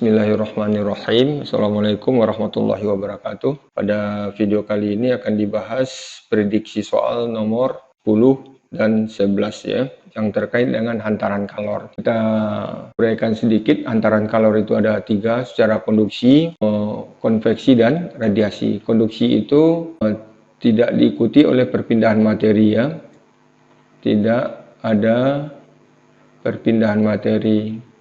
Bismillahirrahmanirrahim. Assalamualaikum warahmatullahi wabarakatuh. Pada video kali ini akan dibahas prediksi soal nomor 10 dan 11 ya, yang terkait dengan hantaran kalor. Kita uraikan sedikit. Hantaran kalor itu ada 3 secara konduksi, konveksi dan radiasi. Konduksi itu tidak diikuti oleh perpindahan materi ya. Tidak ada perpindahan materi.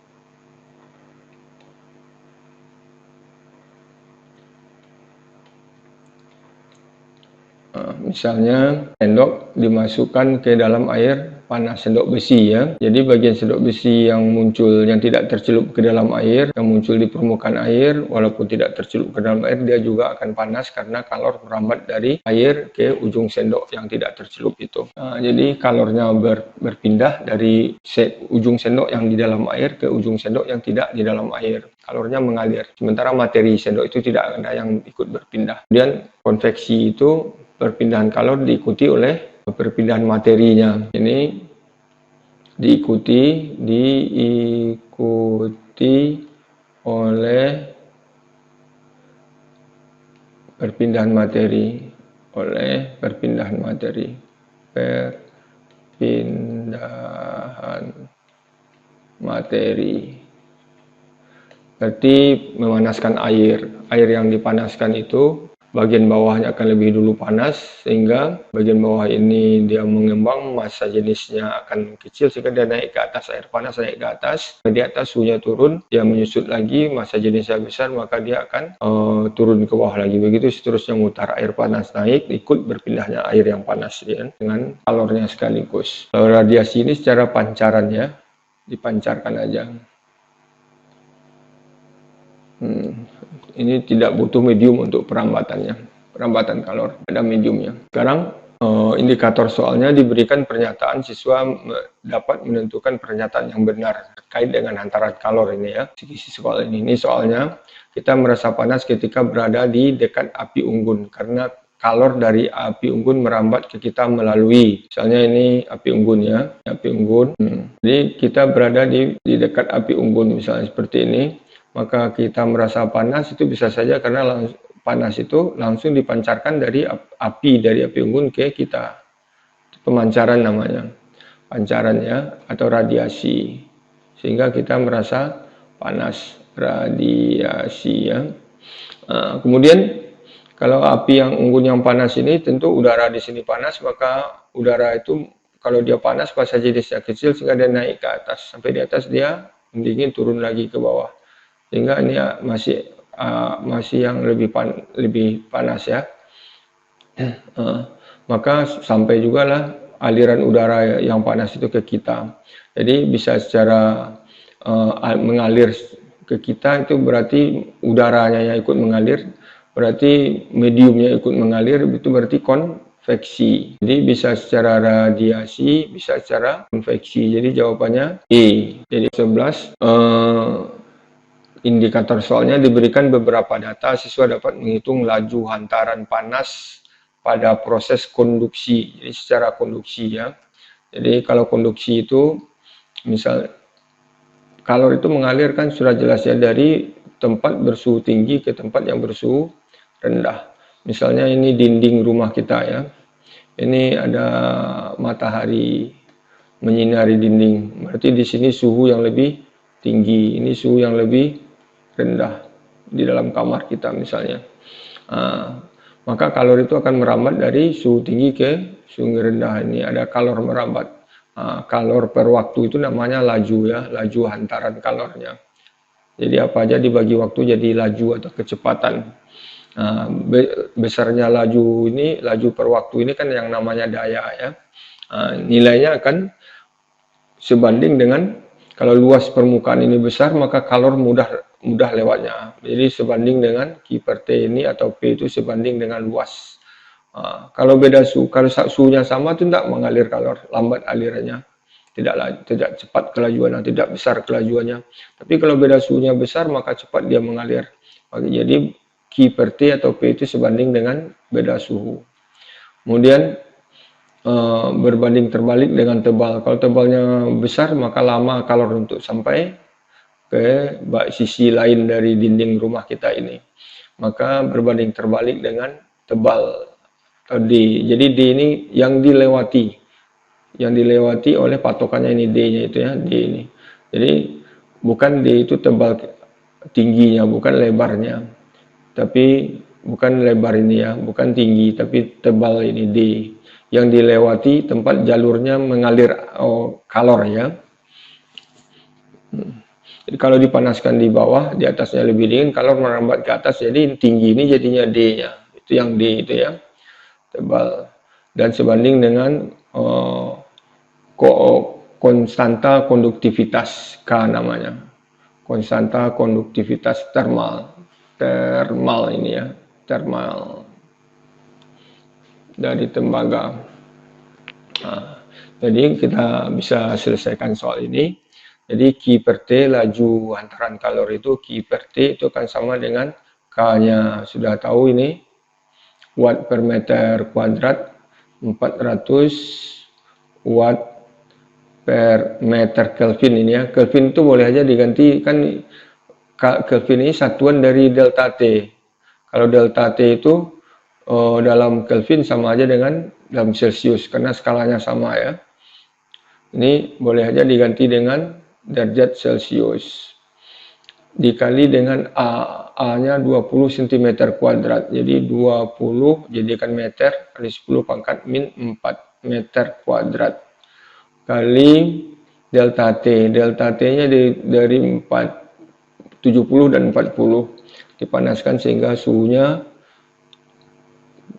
Misalnya sendok dimasukkan ke dalam air panas, sendok besi ya. Jadi bagian sendok besi yang muncul, yang tidak tercelup ke dalam air, yang muncul di permukaan air, walaupun tidak tercelup ke dalam air, dia juga akan panas karena kalor merambat dari air ke ujung sendok yang tidak tercelup itu. Jadi kalornya berpindah dari ujung sendok yang di dalam air ke ujung sendok yang tidak di dalam air. Kalornya mengalir. Sementara materi sendok itu tidak ada yang ikut berpindah. Kemudian konveksi itu perpindahan kalor diikuti oleh perpindahan materinya. Ini diikuti oleh perpindahan materi, Berarti memanaskan air yang dipanaskan itu bagian bawahnya akan lebih dulu panas, sehingga bagian bawah ini dia mengembang, massa jenisnya akan kecil sehingga dia naik ke atas, air panas naik ke atas, di atas suhunya turun, dia menyusut lagi, massa jenisnya besar, maka dia akan turun ke bawah lagi, begitu seterusnya mutar, air panas naik, ikut berpindahnya air yang panas ya, dengan kalornya sekaligus. Kalau radiasi ini secara pancaran ya, dipancarkan aja. Ini tidak butuh medium untuk perambatan kalor, ada mediumnya. Sekarang indikator soalnya diberikan pernyataan, siswa dapat menentukan pernyataan yang benar terkait dengan hantaran kalor ini ya. Sisi soal ini soalnya kita merasa panas ketika berada di dekat api unggun karena kalor dari api unggun merambat ke kita melalui, misalnya ini api unggun ya, api unggun. Jadi kita berada di dekat api unggun misalnya seperti ini. Maka kita merasa panas itu bisa saja karena panas itu langsung dipancarkan dari api unggun ke kita. Pemancaran namanya, pancaran ya, atau radiasi, sehingga kita merasa panas, radiasi ya. Kemudian kalau api yang unggun yang panas ini, tentu udara di sini panas, maka udara itu kalau dia panas massa jenisnya kecil sehingga dia naik ke atas, sampai di atas dia mendingin turun lagi ke bawah. Sehingga ini masih yang lebih panas ya. Maka sampai juga lah aliran udara yang panas itu ke kita. Jadi bisa secara mengalir ke kita, itu berarti udaranya yang ikut mengalir, berarti mediumnya ikut mengalir, itu berarti konveksi. Jadi bisa secara radiasi, bisa secara konveksi. Jadi jawabannya E. Jadi 11. Indikator soalnya diberikan beberapa data, siswa dapat menghitung laju hantaran panas pada proses konduksi. Jadi secara konduksi ya. Jadi kalau konduksi itu, misal kalor itu mengalir kan sudah jelas ya, dari tempat bersuhu tinggi ke tempat yang bersuhu rendah. Misalnya ini dinding rumah kita ya. Ini ada matahari menyinari dinding. Berarti di sini suhu yang lebih tinggi, ini suhu yang lebih rendah di dalam kamar kita misalnya. Maka kalor itu akan merambat dari suhu tinggi ke suhu rendah. Ini ada kalor merambat. Kalor per waktu itu namanya laju ya, laju hantaran kalornya. Jadi apa aja dibagi waktu jadi laju atau kecepatan. Besarnya laju ini, laju per waktu ini kan yang namanya daya ya. Nilainya akan sebanding dengan, kalau luas permukaan ini besar maka kalor mudah lewatnya. Jadi sebanding dengan Q per T ini, atau P itu sebanding dengan luas. Kalau beda suhu, kalau suhunya sama itu tidak mengalir kalor, lambat alirannya, tidak cepat kelajuannya, tidak besar kelajuannya. Tapi kalau beda suhunya besar maka cepat dia mengalir. Jadi Q per T atau P itu sebanding dengan beda suhu. Kemudian berbanding terbalik dengan tebal. Kalau tebalnya besar maka lama kalor untuk sampai ke sisi lain dari dinding rumah kita ini. Maka berbanding terbalik dengan tebal D. Jadi D ini yang dilewati oleh patokannya ini D-nya itu ya, D ini. Jadi bukan D itu tebal tingginya, bukan lebarnya. Tapi bukan lebar ini ya, bukan tinggi, tapi tebal ini D. Yang dilewati tempat jalurnya mengalir kalor ya. Jadi kalau dipanaskan di bawah, di atasnya lebih dingin, kalor merambat ke atas, jadi tinggi ini jadinya D-nya. Itu yang D itu ya, tebal. Dan sebanding dengan konstanta konduktivitas K namanya. Konstanta konduktivitas termal ini ya, termal dari tembaga. Nah, jadi kita bisa selesaikan soal ini. Jadi Q per T, laju hantaran kalor itu Q per T itu akan sama dengan K-nya. Sudah tahu ini, watt per meter kuadrat, 400 watt per meter Kelvin ini ya. Kelvin itu boleh aja diganti, kan Kelvin ini satuan dari delta T. Kalau delta T itu dalam Kelvin sama aja dengan dalam Celsius, karena skalanya sama ya. Ini boleh aja diganti dengan derajat Celsius. Dikali dengan A-nya 20 cm kuadrat. Jadi 20 jadikan meter kali 10 pangkat min 4 meter kuadrat. Kali delta T. Delta T-nya dari 70 dan 40 dipanaskan sehingga suhunya,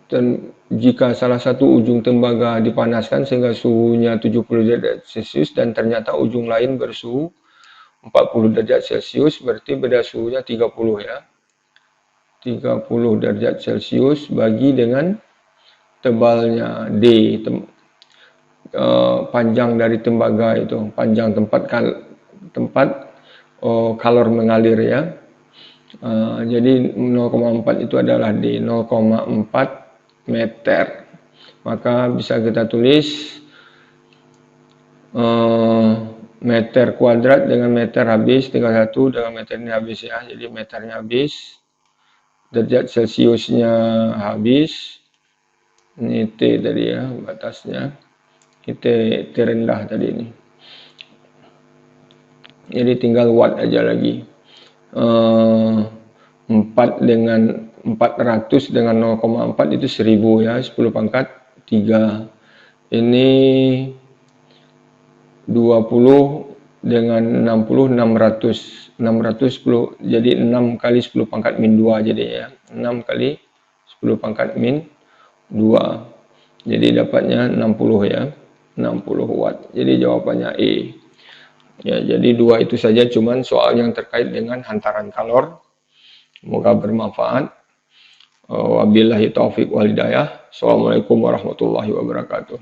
dan jika salah satu ujung tembaga dipanaskan sehingga suhunya 70 derajat Celcius dan ternyata ujung lain bersuhu 40 derajat Celcius, berarti beda suhunya 30 ya. 30 derajat Celcius bagi dengan tebalnya D, panjang dari tembaga itu, panjang tempat kalor mengalir ya. Jadi 0,4 itu adalah D, 0,4 meter. Maka bisa kita tulis meter kuadrat dengan meter habis, tinggal satu dengan meter ini habis ya. Jadi meternya habis, derajat Celciusnya habis, ini T tadi ya batasnya, kita terendah tadi ini. Jadi tinggal watt aja lagi. 4 dengan 400 dengan 0,4 itu 1000 ya, 10 pangkat 3. Ini 20 dengan 60, 610, jadi 6 kali 10 pangkat min 2 jadi ya, 6 kali 10 pangkat min 2, jadi dapatnya 60 ya, 60 watt. Jadi jawabannya E ya. Jadi dua itu saja, cuman soal yang terkait dengan hantaran kalor. Semoga bermanfaat. Wabillahi taufiq wal hidayah. Assalamualaikum warahmatullahi wabarakatuh.